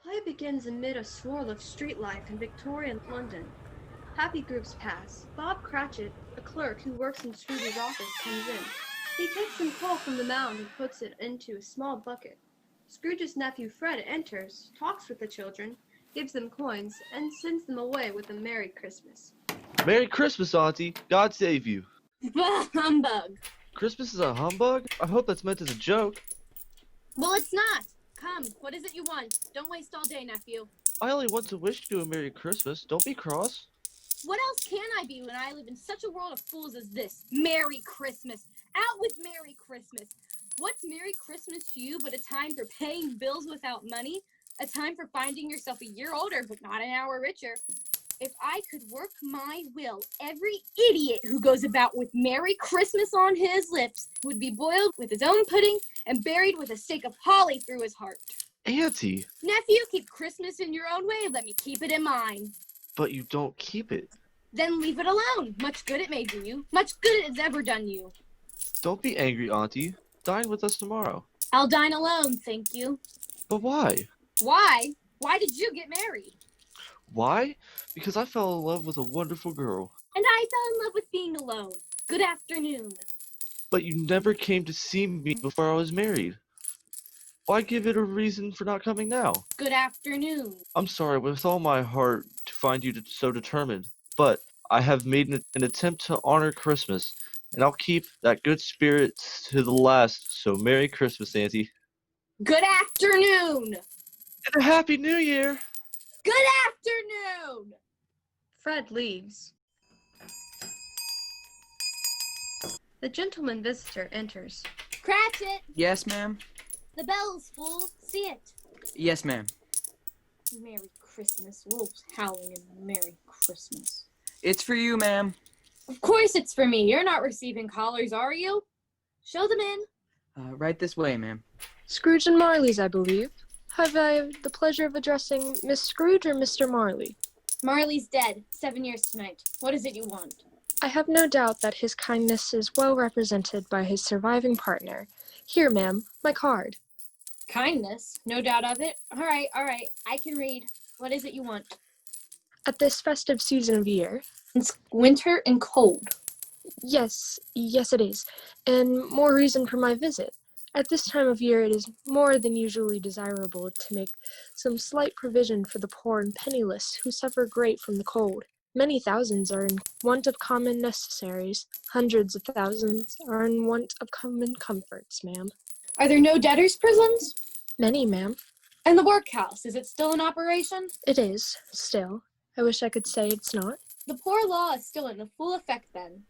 play begins amid a swirl of street life in Victorian London. Happy groups pass. Bob Cratchit, a clerk who works in Scrooge's office, comes in. He takes some coal from the mound and puts it into a small bucket. Scrooge's nephew Fred enters, talks with the children, gives them coins, and sends them away with a Merry Christmas. Merry Christmas, Auntie. God save you. Bah, humbug. Christmas is a humbug? I hope that's meant as a joke. Well, it's not. Come, what is it you want? Don't waste all day, nephew. I only want to wish you a Merry Christmas. Don't be cross. What else can I be when I live in such a world of fools as this? Merry Christmas. Out with Merry Christmas. What's Merry Christmas to you but a time for paying bills without money? A time for finding yourself a year older but not an hour richer? If I could work my will, every idiot who goes about with Merry Christmas on his lips would be boiled with his own pudding and buried with a stake of holly through his heart. Auntie! Nephew, keep Christmas in your own way. Let me keep it in mine. But you don't keep it. Then leave it alone. Much good it may do you. Much good it has ever done you. Don't be angry, Auntie. Dine with us tomorrow. I'll dine alone, thank you. But why? Why? Why did you get married? Why? Because I fell in love with a wonderful girl. And I fell in love with being alone. Good afternoon. But you never came to see me before I was married. Why give it a reason for not coming now? Good afternoon. I'm sorry with all my heart to find you so determined, but I have made an attempt to honor Christmas, and I'll keep that good spirit to the last, so Merry Christmas, Auntie. Good afternoon. And a Happy New Year! Good afternoon. Fred leaves. The gentleman visitor enters. Cratchit, Yes, ma'am. the bell's full. See it. Yes, ma'am. Merry Christmas. Wolves howling in Merry Christmas. It's for you, ma'am. Of course it's for me. You're not receiving callers, are you? Show them in. Right this way, ma'am. Scrooge and Marley's, I believe. Have I the pleasure of addressing Miss Scrooge or Mr. Marley? Marley's dead. 7 years tonight. What is it you want? I have no doubt that his kindness is well represented by his surviving partner. Here, ma'am, my card. Kindness. No doubt of it. All right. I can read. What is it you want? At this festive season of year. It's winter and cold. Yes, it is. And more reason for my visit. At this time of year, it is more than usually desirable to make some slight provision for the poor and penniless who suffer great from the cold. Many thousands are in want of common necessaries. Hundreds of thousands are in want of common comforts, ma'am. Are there no debtors' prisons? Many, ma'am. And the workhouse, is it still in operation? It is, still. I wish I could say it's not. The poor law is still in full effect then.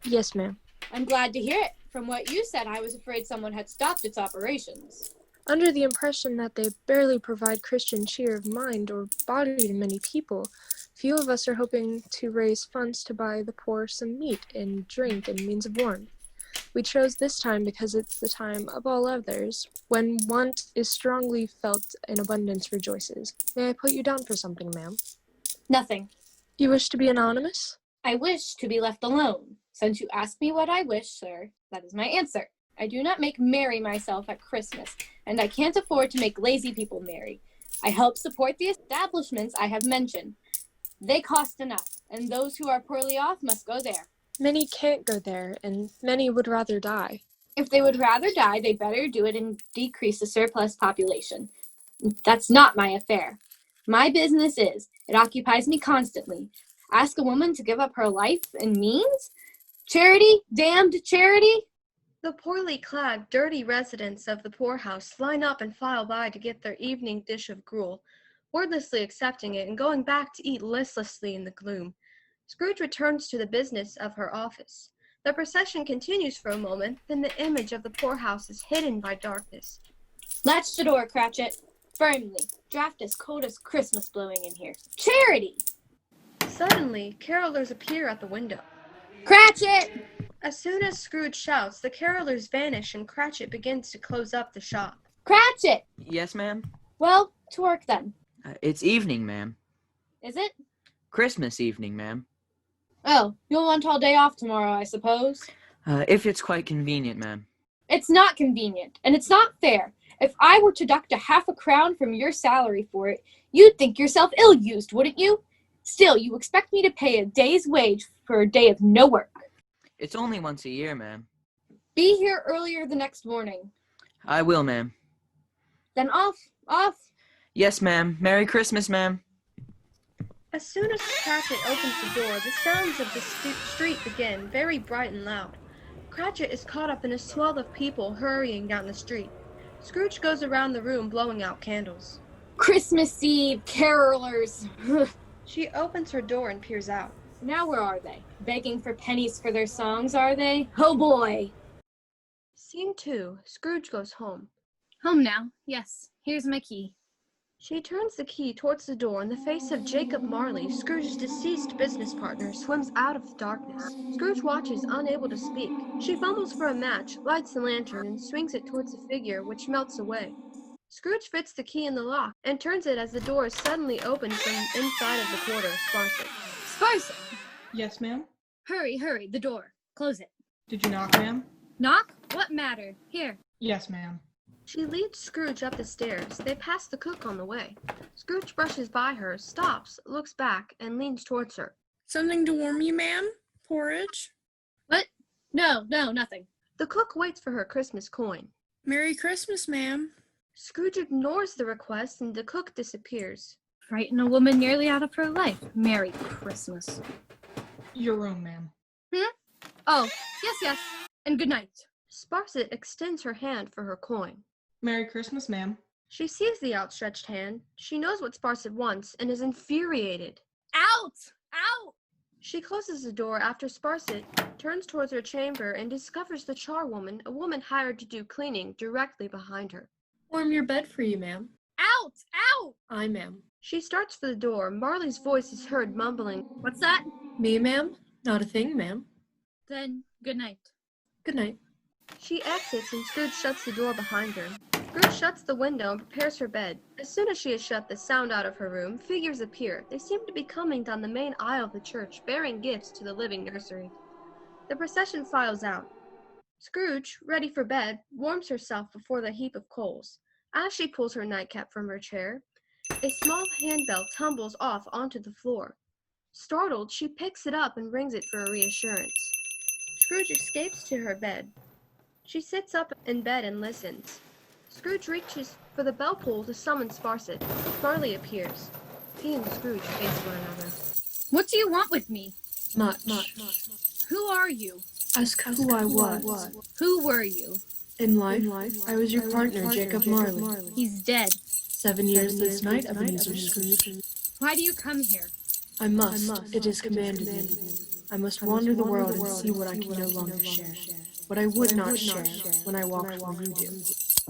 Yes, ma'am. I'm glad to hear it. From what you said, I was afraid someone had stopped its operations. Under the impression that they barely provide Christian cheer of mind or body to many people, few of us are hoping to raise funds to buy the poor some meat and drink and means of warmth. We chose this time because it's the time of all others when want is strongly felt and abundance rejoices. May I put you down for something, ma'am? Nothing. You wish to be anonymous? I wish to be left alone. Since you ask me what I wish, sir, that is my answer. I do not make merry myself at Christmas, and I can't afford to make lazy people merry. I help support the establishments I have mentioned. They cost enough, and those who are poorly off must go there. Many can't go there, and many would rather die. If they would rather die, they better do it and decrease the surplus population. That's not my affair. My business is, it occupies me constantly. Ask a woman to give up her life and means? Charity? Damned charity? The poorly clad, dirty residents of the poorhouse line up and file by to get their evening dish of gruel, wordlessly accepting it and going back to eat listlessly in the gloom. Scrooge returns to the business of her office. The procession continues for a moment, then the image of the poorhouse is hidden by darkness. Latch the door, Cratchit. Firmly. Draft as cold as Christmas blowing in here. Charity! Suddenly, carolers appear at the window. Cratchit! As soon as Scrooge shouts, the carolers vanish and Cratchit begins to close up the shop. Cratchit! Yes, ma'am. Well, to work then. It's evening, ma'am. Is it? Christmas evening, ma'am. Oh, you'll want all day off tomorrow, I suppose. If it's quite convenient, ma'am. It's not convenient, and it's not fair. If I were to deduct half a crown from your salary for it, you'd think yourself ill-used, wouldn't you? Still, you expect me to pay a day's wage for a day of no work. It's only once a year, ma'am. Be here earlier the next morning. I will, ma'am. Then off. Yes, ma'am. Merry Christmas, ma'am. As soon as Cratchit opens the door, the sounds of the street begin, very bright and loud. Cratchit is caught up in a swell of people hurrying down the street. Scrooge goes around the room blowing out candles. Christmas Eve, carolers. She opens her door and peers out. Now where are they? Begging for pennies for their songs, are they? Oh boy! Scene 2. Scrooge goes home. Home now. Yes, here's my key. She turns the key towards the door, and the face of Jacob Marley, Scrooge's deceased business partner, swims out of the darkness. Scrooge watches, unable to speak. She fumbles for a match, lights the lantern, and swings it towards the figure, which melts away. Scrooge fits the key in the lock and turns it as the door is suddenly opened from inside of the quarter, Sparsit. Sparsit! Yes, ma'am? Hurry, the door. Close it. Did you knock, ma'am? Knock? What matter? Here. Yes, ma'am. She leads Scrooge up the stairs. They pass the cook on the way. Scrooge brushes by her, stops, looks back, and leans towards her. Something to warm you, ma'am? Porridge? What? No, nothing. The cook waits for her Christmas coin. Merry Christmas, ma'am. Scrooge ignores the request and the cook disappears. Frighten a woman nearly out of her life. Merry Christmas. Your room, ma'am. Oh, yes. And good night. Sparsit extends her hand for her coin. Merry Christmas, ma'am. She sees the outstretched hand. She knows what Sparsit wants and is infuriated. Out! She closes the door after Sparsit turns towards her chamber and discovers the charwoman, a woman hired to do cleaning, directly behind her. Warm your bed for you, ma'am. Out! I, ma'am. She starts for the door. Marley's voice is heard mumbling. What's that? Me, ma'am? Not a thing, ma'am. Then, good night. Good night. She exits and Scrooge shuts the door behind her. Scrooge shuts the window and prepares her bed. As soon as she has shut the sound out of her room, figures appear. They seem to be coming down the main aisle of the church, bearing gifts to the living nursery. The procession files out. Scrooge, ready for bed, warms herself before the heap of coals. As she pulls her nightcap from her chair, a small handbell tumbles off onto the floor. Startled, she picks it up and rings it for a reassurance. Scrooge escapes to her bed. She sits up in bed and listens. Scrooge reaches for the bell pull to summon Sparsit. Marley appears. He and Scrooge face one another. What do you want with me? Much. Who are you? Ask who I was. Who were you? In life, I was your partner, Jacob Marley. He's dead. 7 years this night, Ebenezer Scrooge. Why do you come here? I must. It is commanded me. I must wander the world and see what I can no longer share. What I would not share when I walked where you do.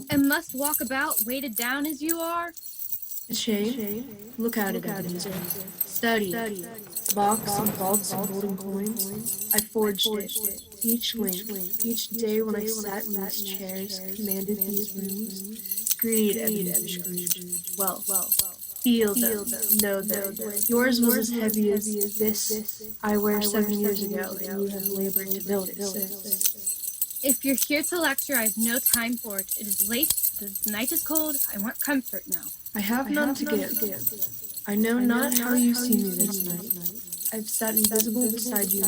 And must walk about, weighted down as you are? A chain? Look at it, Ebenezer. Study it. Box and vaults and golden coins. I forged it. Each link, each day when I sat in these chairs, commanded these rooms. Greed, Ebenezer Scrooge. Well, feel them, know them. Yours was as heavy as this I wear 7 years ago, and you have labored to build it since. If you're here to lecture, I have no time for it. It is late, the night is cold, I want comfort now. I have none to give. I know not how you see me this night. I've sat invisible beside you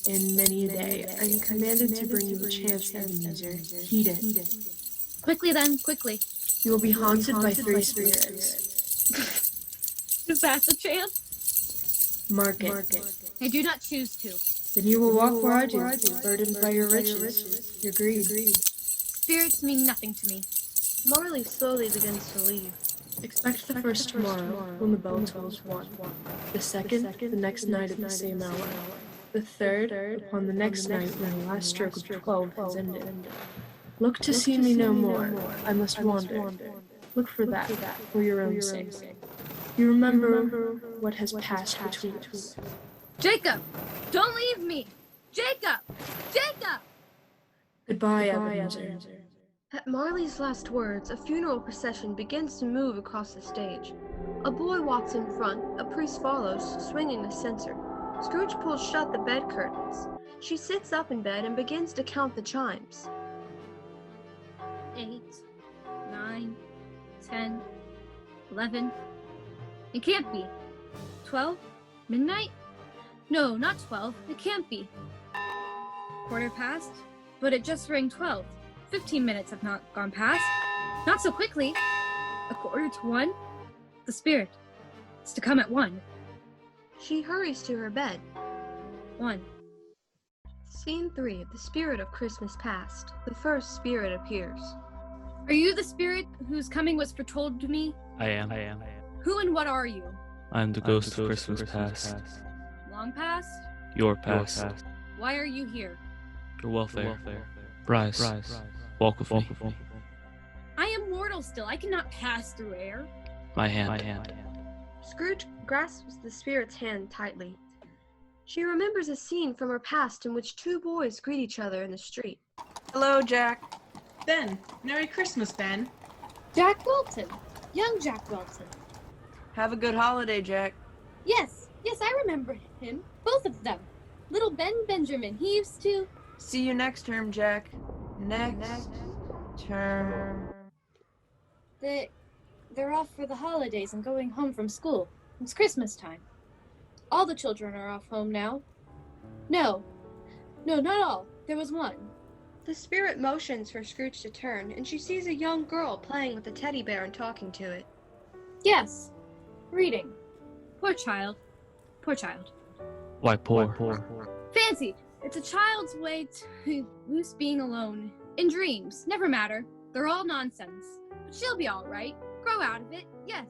in many a day. I'm commanded to bring you a chance, Ebenezer. Heed it. Quickly then, quickly. You will be haunted by 3 spirits. Is that the chance? Mark it. I do not choose to. Then you will walk where I do, burdened by your riches, your greed. Spirits mean nothing to me. Marley slowly begins to leave. Expect the first tomorrow, when the bell tolls 1. The second, the next night at the same hour. The third, upon the next night when the last stroke of 12 has ended. Look to see me no more. I must wander. Look for that, for your own sake. You remember what has passed between us. Jacob! Don't leave me! Jacob! Goodbye, Ebenezer. At Marley's last words, a funeral procession begins to move across the stage. A boy walks in front, a priest follows, swinging a censer. Scrooge pulls shut the bed curtains. She sits up in bed and begins to count the chimes. 8, 10, 11. It can't be. 12? Midnight? No, not 12. It can't be. Quarter past? But it just rang 12. 15 minutes have not gone past. Not so quickly. A quarter to 1? The spirit. It's to come at 1. She hurries to her bed. 1. Scene 3. The spirit of Christmas past. The first spirit appears. Are you the spirit whose coming was foretold to me? I am. Who and what are you? I am the ghost of Christmas past. Long past? Your past. Why are you here? Your welfare. Rise. Walk with me. I am mortal still. I cannot pass through air. My hand. Scrooge grasps the spirit's hand tightly. She remembers a scene from her past in which two boys greet each other in the street. Hello, Jack. Ben, Merry Christmas, Ben. Jack Wilton. Young Jack Wilton. Have a good holiday, Jack. Yes, I remember him. Both of them. Little Ben Benjamin. He used to... See you next term, Jack. Next term. They're off for the holidays and going home from school. It's Christmas time. All the children are off home now. No, not all. There was one. The spirit motions for Scrooge to turn, and she sees a young girl playing with a teddy bear and talking to it. Yes, reading. Poor child. Why poor? Fancy! It's a child's way to loose being alone. In dreams. Never matter. They're all nonsense. But she'll be all right. Grow out of it. Yes.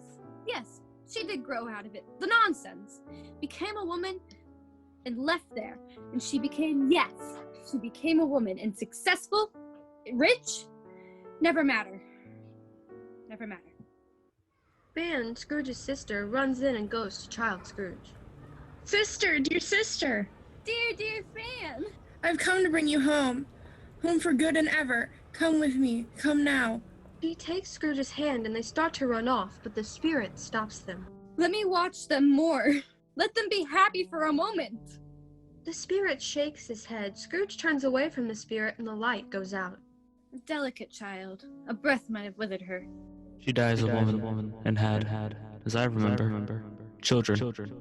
She did grow out of it. The nonsense. Became a woman and left there. And she became a woman and successful, rich. Never matter. Fan, Scrooge's sister, runs in and goes to child Scrooge. Sister, dear sister, Dear Fan. I've come to bring you home. Home for good and ever. Come with me. Come now. She takes Scrooge's hand and they start to run off, but the spirit stops them. Let me watch them more. Let them be happy for a moment. The spirit shakes his head. Scrooge turns away from the spirit and the light goes out. A delicate child. A breath might have withered her. She dies a woman and had, as I remember, children.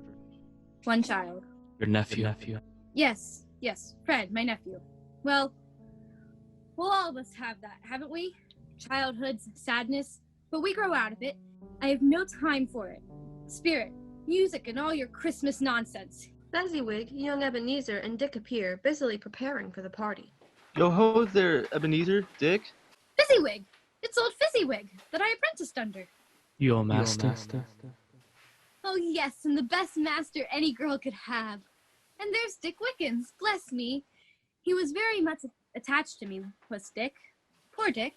One child. Your nephew. Yes, Fred, my nephew. Well, all of us have that, haven't we? Childhood's sadness, but we grow out of it. I have no time for it. Spirit, music, and all your Christmas nonsense. Fezziwig, young Ebenezer, and Dick appear, busily preparing for the party. Yo ho there, Ebenezer, Dick. Fezziwig! It's old Fezziwig that I apprenticed under. Your master. Oh yes, and the best master any girl could have. And there's Dick Wickens, bless me. He was very much attached to me, was Dick. Poor Dick.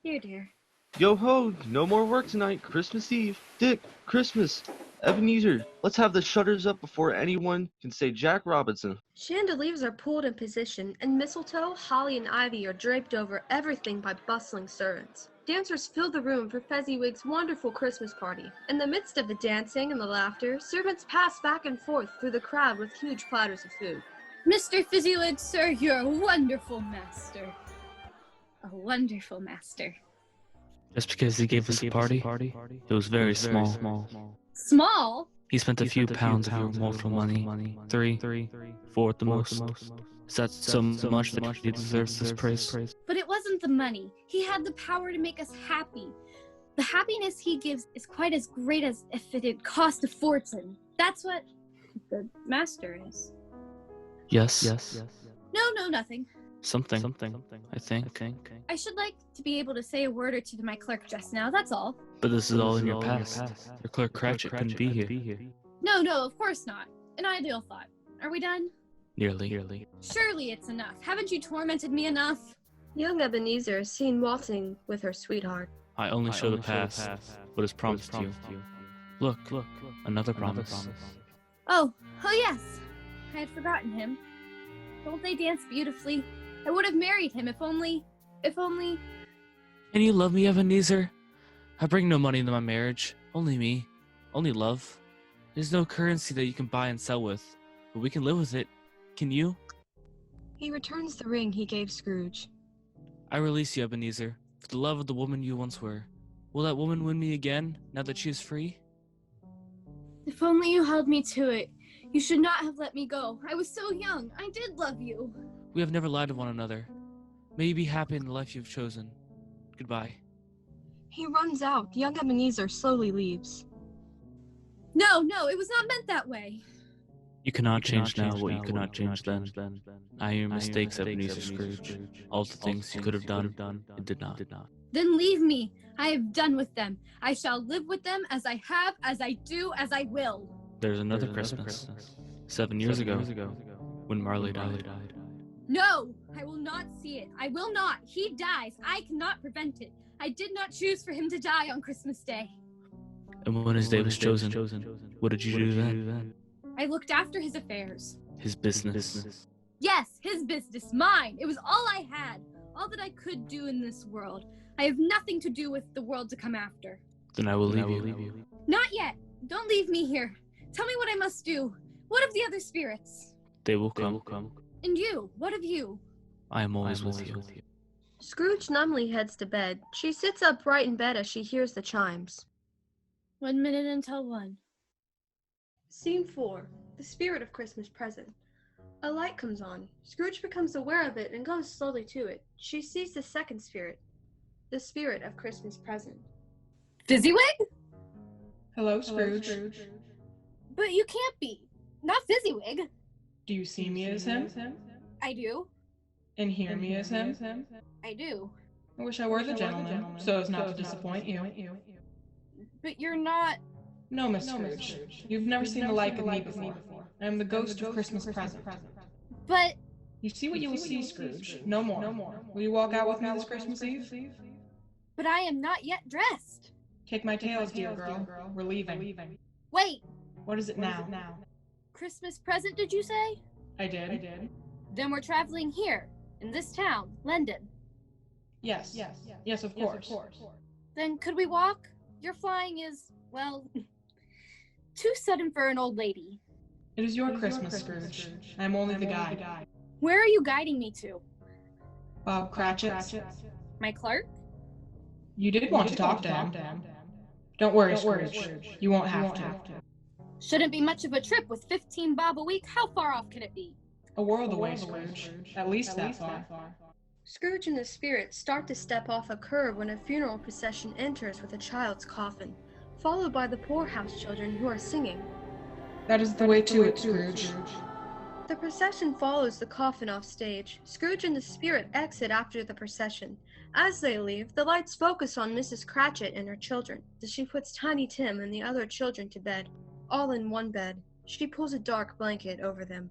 Dear. Yo ho, no more work tonight, Christmas Eve. Dick, Christmas. Ebenezer, let's have the shutters up before anyone can say Jack Robinson. Chandeliers are pulled in position, and mistletoe, holly, and ivy are draped over everything by bustling servants. Dancers fill the room for Fezziwig's wonderful Christmas party. In the midst of the dancing and the laughter, servants pass back and forth through the crowd with huge platters of food. Mr. Fezziwig, sir, you're a wonderful master. A wonderful master. Just because he gave us a party, it was very small. Small? He spent a few pounds of your mortal money. 3, 4 at the most. Is that so much that he deserves this praise? But it wasn't the money. He had the power to make us happy. The happiness he gives is quite as great as if it had cost a fortune. That's what the master is. Yes. No, nothing. Something, I think. I should like to be able to say a word or two to my clerk just now, that's all. But this is all in your past. Your clerk Cratchit couldn't be here. No, of course not. An ideal thought. Are we done? Nearly. Surely it's enough. Haven't you tormented me enough? Young Ebenezer is seen waltzing with her sweetheart. I only show the past, what is promised you. Look, another promise. Oh yes. I had forgotten him. Don't they dance beautifully? I would have married him if only... Can you love me, Ebenezer? I bring no money into my marriage. Only me. Only love. There's no currency that you can buy and sell with, but we can live with it. Can you? He returns the ring he gave Scrooge. I release you, Ebenezer, for the love of the woman you once were. Will that woman win me again, now that she is free? If only you held me to it. You should not have let me go. I was so young. I did love you. We have never lied to one another. May you be happy in the life you've chosen. Goodbye. He runs out. Young Ebenezer slowly leaves. No, it was not meant that way. You cannot change now what you could not change then. I am your mistakes, Ebenezer Scrooge. All the things you could have done, it did not. Then leave me. I have done with them. I shall live with them as I have, as I do, as I will. There's another Christmas. 7 years ago, when Marley died. No, I will not see it. I will not. He dies. I cannot prevent it. I did not choose for him to die on Christmas Day. And when his day was chosen, what did you do then? I looked after his affairs. His business. Yes, his business, mine. It was all I had, all that I could do in this world. I have nothing to do with the world to come after. Then I will leave you. Not yet. Don't leave me here. Tell me what I must do. What of the other spirits? They will come. And you, what of you? I am always with you. Scrooge numbly heads to bed. She sits upright in bed as she hears the chimes. 1 minute until 1. Scene 4. The spirit of Christmas present. A light comes on. Scrooge becomes aware of it and goes slowly to it. She sees the second spirit. The spirit of Christmas present. Fizzywig? Hello, Scrooge. But you can't be. Not Fizzywig. Do you see me as him? I do. And hear me as him? I do. I wish I were the gentleman, so as not to disappoint you. But you're not... No, Miss Scrooge. You've never seen the like of me before. I am the ghost of Christmas present. But... You see what you will see, Scrooge. No more. Will you walk out with me this Christmas Eve? But I am not yet dressed. Take my tails, dear girl. We're leaving. Wait. What is it now? Christmas present, did you say? I did. Then we're traveling here, in this town, London. Yes, of course. Then could we walk? Your flying is, well, too sudden for an old lady. It is your Christmas, Scrooge. I am only the guide. Where are you guiding me to? Bob Cratchit. My clerk? You did want to talk to him. Don't worry, Scrooge. You won't have to. Shouldn't be much of a trip with 15 bob a week. How far off can it be? A world away, Scrooge. At least that far. Scrooge and the spirit start to step off a curb when a funeral procession enters with a child's coffin, followed by the poorhouse children who are singing. That is the way to it, Scrooge. The procession follows the coffin off stage. Scrooge and the spirit exit after the procession. As they leave, the lights focus on Mrs. Cratchit and her children, as she puts Tiny Tim and the other children to bed, all in one bed. She pulls a dark blanket over them.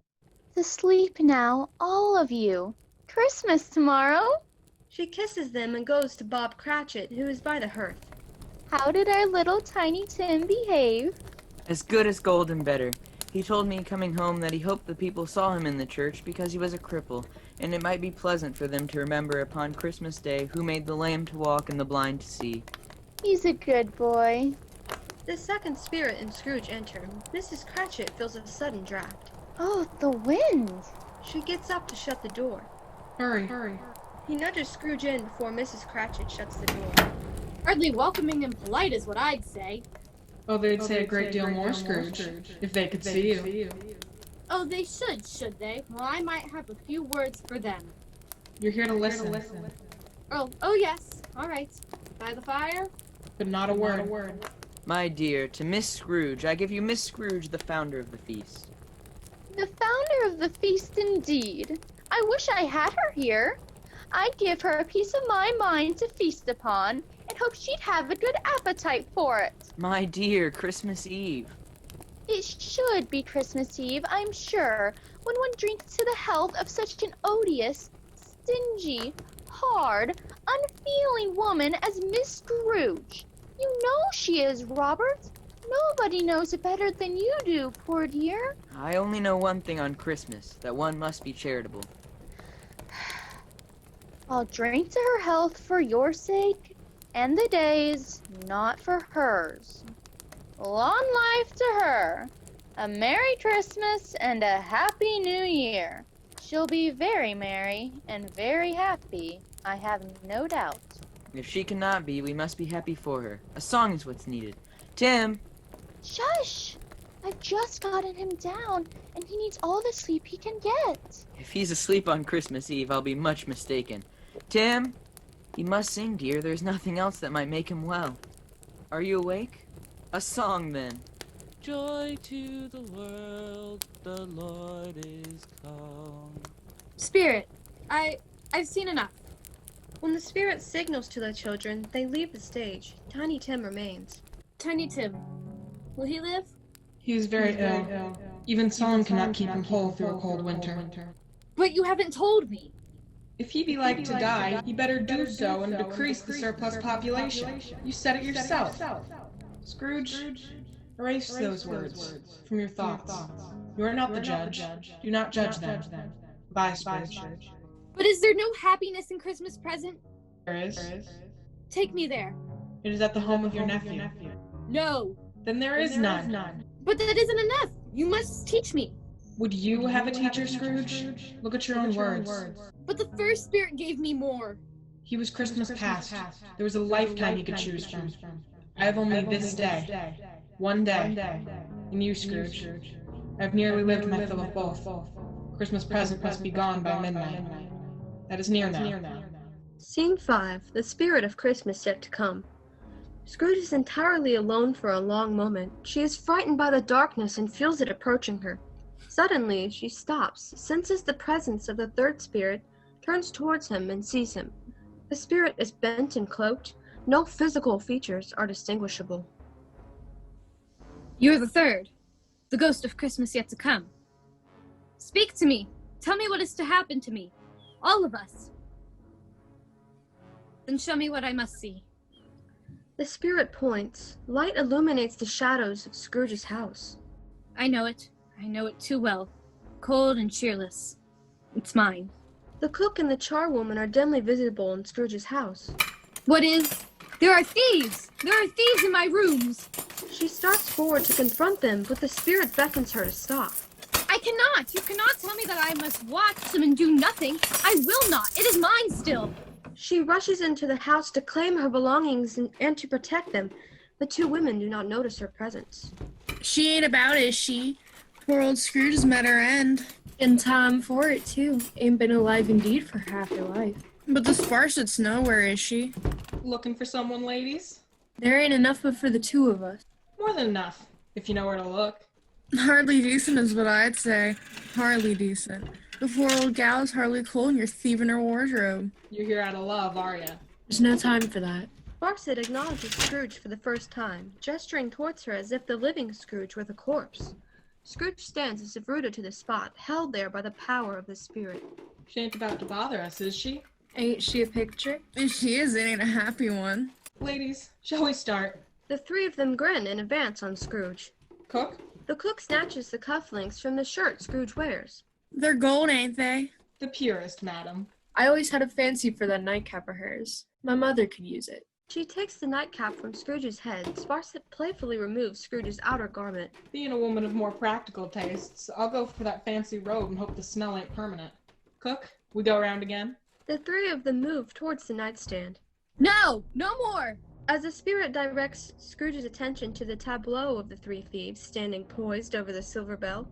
To sleep now, all of you. Christmas tomorrow. She kisses them and goes to Bob Cratchit, who is by the hearth. How did our little Tiny Tim behave? As good as gold and better. He told me coming home that he hoped the people saw him in the church because he was a cripple, and it might be pleasant for them to remember upon Christmas Day who made the lame to walk and the blind to see. He's a good boy. The second spirit and Scrooge enter. Mrs. Cratchit feels a sudden draft. Oh, the wind! She gets up to shut the door. Hurry. He nudges Scrooge in before Mrs. Cratchit shuts the door. Hardly welcoming and polite is what I'd say. Oh, they'd say a great deal more, Scrooge, if they could see you. Oh, they should they? Well, I might have a few words for them. You're here to listen. Oh yes. All right. By the fire? But not a word. My dear, to Miss Scrooge, I give you Miss Scrooge, the founder of the feast. The founder of the feast indeed. I wish I had her here. I'd give her a piece of my mind to feast upon, and hope she'd have a good appetite for it. My dear, Christmas Eve. It should be Christmas Eve, I'm sure, when one drinks to the health of such an odious, stingy, hard, unfeeling woman as Miss Scrooge. You know she is, Robert. Nobody knows it better than you do, poor dear. I only know one thing on Christmas, that one must be charitable. I'll drink to her health for your sake, and the day's, not for hers. Long life to her. A Merry Christmas and a Happy New Year. She'll be very merry and very happy, I have no doubt. If she cannot be, we must be happy for her. A song is what's needed. Tim! Shush! I've just gotten him down, and he needs all the sleep he can get. If he's asleep on Christmas Eve, I'll be much mistaken. Tim! You must sing, dear. There's nothing else that might make him well. Are you awake? A song, then. Joy to the world, the Lord is come. Spirit, I've seen enough. When the spirit signals to the children, they leave the stage. Tiny Tim remains. Tiny Tim, will he live? He is very ill. Even song cannot keep him whole through a cold winter. But you haven't told me. If he be like to die, he better do so and decrease the surplus population. You said it yourself. Scrooge, erase those words from your thoughts. You are not the judge. Do not judge them. Bye, Scrooge. But is there no happiness in Christmas present? There is. Take me there. It is at the home of your nephew. No. Then there is none. But that isn't enough. You must teach me. Would you have a teacher, Scrooge? Look at your own words. But the first spirit gave me more. He was Christmas past. There was a lifetime he could choose from. I have only this day. One day. And you, Scrooge. I have nearly lived my fill of both. Christmas present must be gone by midnight. That is near now. Scene 5. The spirit of Christmas yet to come. Scrooge is entirely alone for a long moment. She is frightened by the darkness and feels it approaching her. Suddenly, she stops, senses the presence of the third spirit, turns towards him and sees him. The spirit is bent and cloaked. No physical features are distinguishable. You're the third, the ghost of Christmas yet to come. Speak to me. Tell me what is to happen to me. All of us. Then show me what I must see. The spirit points. Light illuminates the shadows of Scrooge's house. I know it. I know it too well. Cold and cheerless. It's mine. The cook and the charwoman are dimly visible in Scrooge's house. What is? There are thieves! There are thieves in my rooms! She starts forward to confront them, but the spirit beckons her to stop. I cannot! You cannot tell me that I must watch them and do nothing. I will not. It is mine still. She rushes into the house to claim her belongings and to protect them. The two women do not notice her presence. She ain't about, is she? Poor old Scrooge has met her end. In time for it, too. Ain't been alive indeed for half her life. But the Sparsets know, where is she? Looking for someone, ladies? There ain't enough but for the two of us. More than enough, if you know where to look. Hardly decent is what I'd say. Hardly decent. The poor old gal is hardly cool and you're thieving her wardrobe. You're here out of love, are ya? There's no time for that. Sparsit acknowledges Scrooge for the first time, gesturing towards her as if the living Scrooge were the corpse. Scrooge stands as if rooted to the spot, held there by the power of the spirit. She ain't about to bother us, is she? Ain't she a picture? If she is, it ain't a happy one. Ladies, shall we start? The three of them grin and advance on Scrooge. Cook? The cook snatches the cufflinks from the shirt Scrooge wears. They're gold, ain't they? The purest, madam. I always had a fancy for that nightcap of hers. My mother could use it. She takes the nightcap from Scrooge's head. Sparsit playfully removes Scrooge's outer garment. Being a woman of more practical tastes, I'll go for that fancy robe and hope the smell ain't permanent. Cook, we go around again? The three of them move towards the nightstand. No! No more! As the spirit directs Scrooge's attention to the tableau of the three thieves standing poised over the silver bell,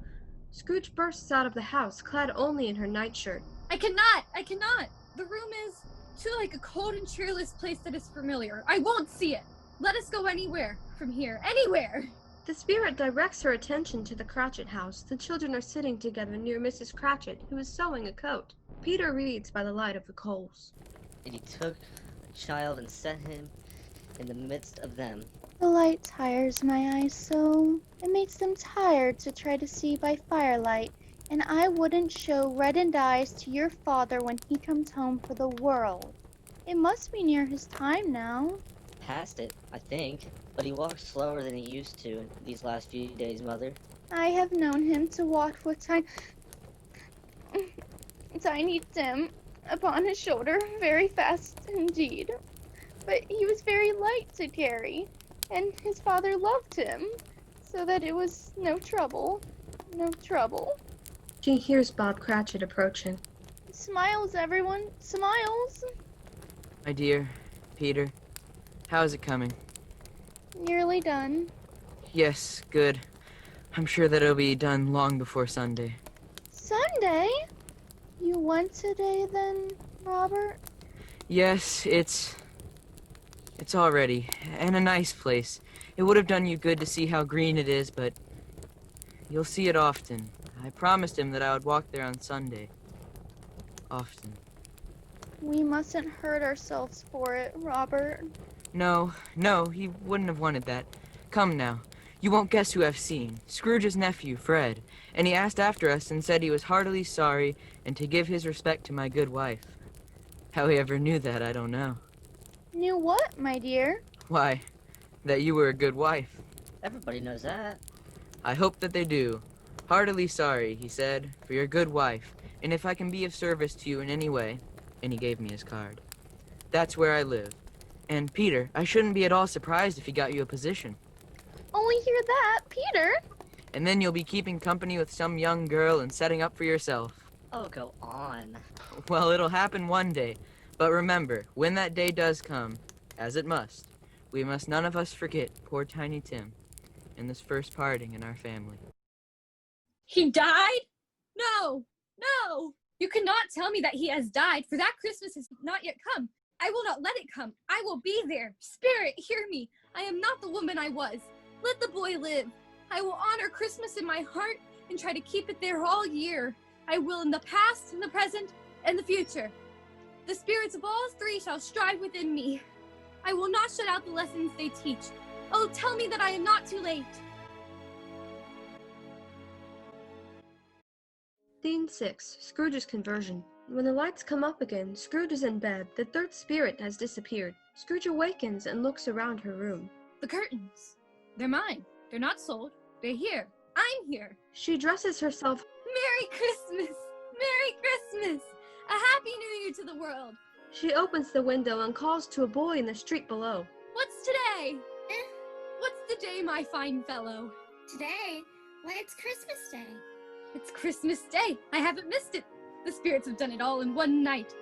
Scrooge bursts out of the house, clad only in her nightshirt. I cannot! I cannot! The room is too like a cold and cheerless place that is familiar. I won't see it! Let us go anywhere from here. Anywhere! The spirit directs her attention to the Cratchit house. The children are sitting together near Mrs. Cratchit, who is sewing a coat. Peter reads by the light of the coals. And he took a child and set him in the midst of them. The light tires my eyes so. It makes them tired to try to see by firelight, and I wouldn't show reddened eyes to your father when he comes home for the world. It must be near his time now. Past it, I think. But he walks slower than he used to these last few days, Mother. I have known him to walk with Tiny Tim upon his shoulder very fast indeed. But he was very light to carry, and his father loved him, so that it was no trouble. She hears Bob Cratchit approaching. Smiles, everyone, smiles. My dear, Peter. How's it coming? Nearly done. Yes, good. I'm sure that it'll be done long before Sunday. Sunday? You went today then, Robert? Yes, it's all ready, and a nice place. It would have done you good to see how green it is, but you'll see it often. I promised him that I would walk there on Sunday. Often. We mustn't hurt ourselves for it, Robert. No, he wouldn't have wanted that. Come now. You won't guess who I've seen. Scrooge's nephew, Fred. And he asked after us and said he was heartily sorry and to give his respect to my good wife. How he ever knew that, I don't know. Knew what, my dear? Why, that you were a good wife. Everybody knows that. I hope that they do. Heartily sorry, he said, for your good wife, and if I can be of service to you in any way. And he gave me his card. That's where I live. And, Peter, I shouldn't be at all surprised if he got you a position. Only hear that, Peter. And then you'll be keeping company with some young girl and setting up for yourself. Oh, go on. Well, it'll happen one day. But remember, when that day does come, as it must, we must none of us forget poor Tiny Tim and this first parting in our family. He died? No, no. You cannot tell me that he has died, for that Christmas has not yet come. I will not let it come. I will be there. Spirit, hear me. I am not the woman I was. Let the boy live. I will honor Christmas in my heart and try to keep it there all year. I will in the past, in the present, and the future. The spirits of all three shall strive within me. I will not shut out the lessons they teach. Oh, tell me that I am not too late. Scene 6. Scrooge's conversion. When the lights come up again, Scrooge is in bed. The third spirit has disappeared. Scrooge awakens and looks around her room. The curtains. They're mine. They're not sold. They're here. I'm here. She dresses herself. Merry Christmas! Merry Christmas! A Happy New Year to the world! She opens the window and calls to a boy in the street below. What's today? What's the day, my fine fellow? Today? Why, it's Christmas Day. It's Christmas Day. I haven't missed it. The spirits have done it all in one night.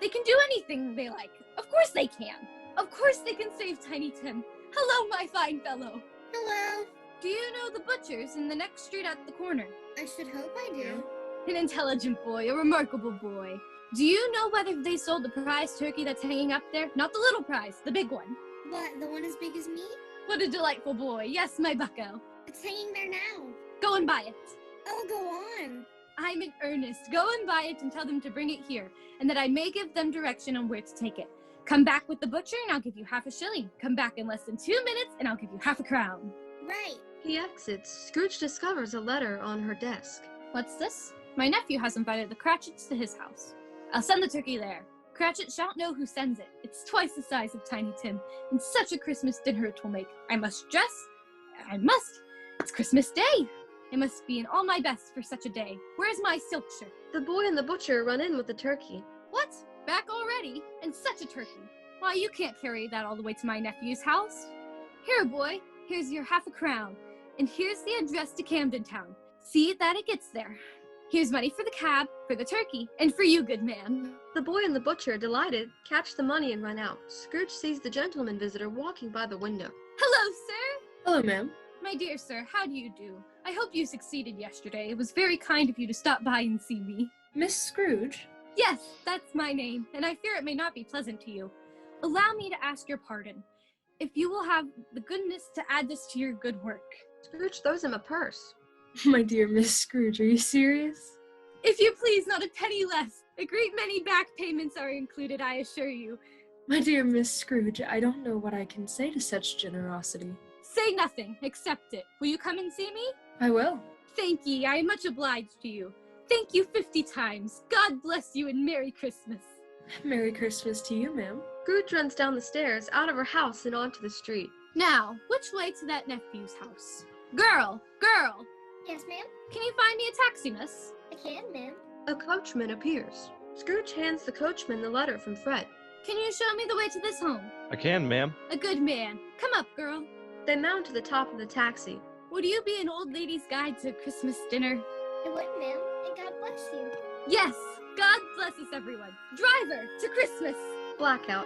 They can do anything they like. Of course they can. Of course they can save Tiny Tim. Hello, my fine fellow. Hello. Do you know the butcher's in the next street at the corner? I should hope I do. An intelligent boy, a remarkable boy. Do you know whether they sold the prize turkey that's hanging up there? Not the little prize, the big one. What, the one as big as me? What a delightful boy. Yes, my bucko. It's hanging there now. Go and buy it. Oh, go on. I'm in earnest. Go and buy it and tell them to bring it here, and that I may give them direction on where to take it. Come back with the butcher and I'll give you half a shilling. Come back in less than 2 minutes and I'll give you half a crown. Right. He exits. Scrooge discovers a letter on her desk. What's this? My nephew has invited the Cratchits to his house. I'll send the turkey there. Cratchit shan't know who sends it. It's twice the size of Tiny Tim, and such a Christmas dinner it will make. I must dress. I must. It's Christmas Day. I must be in all my best for such a day. Where's my silk shirt? The boy and the butcher run in with the turkey. What? Back already? And such a turkey. Why, you can't carry that all the way to my nephew's house. Here, boy. Here's your half a crown. And here's the address to Camden Town. See that it gets there. Here's money for the cab, for the turkey, and for you, good man. The boy and the butcher, delighted, catch the money and run out. Scrooge sees the gentleman visitor walking by the window. Hello, sir. Hello, ma'am. My dear sir, how do you do? I hope you succeeded yesterday. It was very kind of you to stop by and see me. Miss Scrooge? Yes, that's my name, and I fear it may not be pleasant to you. Allow me to ask your pardon, if you will have the goodness to add this to your good work. Scrooge throws him a purse. My dear Miss Scrooge, are you serious? If you please, not a penny less. A great many back payments are included, I assure you. My dear Miss Scrooge, I don't know what I can say to such generosity. Say nothing, accept it. Will you come and see me? I will. Thank ye, I am much obliged to you. Thank you 50 times. God bless you and Merry Christmas. Merry Christmas to you, ma'am. Scrooge runs down the stairs, out of her house and onto the street. Now, which way to that nephew's house? Girl! Girl! Yes, ma'am? Can you find me a taxi, miss? I can, ma'am. A coachman appears. Scrooge hands the coachman the letter from Fred. Can you show me the way to this home? I can, ma'am. A good man. Come up, girl. They mount to the top of the taxi. Would you be an old lady's guide to Christmas dinner? I would, ma'am, and God bless you. Yes! God bless us, everyone. Driver, to Christmas! Blackout.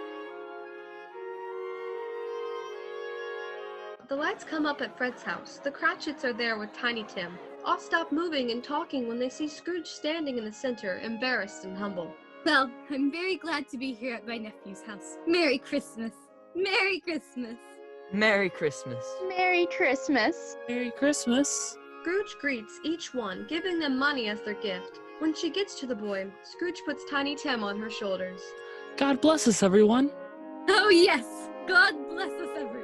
The lights come up at Fred's house. The Cratchits are there with Tiny Tim. All stop moving and talking when they see Scrooge standing in the center, embarrassed and humble. Well, I'm very glad to be here at my nephew's house. Merry Christmas. Merry Christmas. Merry Christmas. Merry Christmas. Merry Christmas. Scrooge greets each one, giving them money as their gift. When she gets to the boy, Scrooge puts Tiny Tim on her shoulders. God bless us, everyone. Oh yes, God bless us everyone.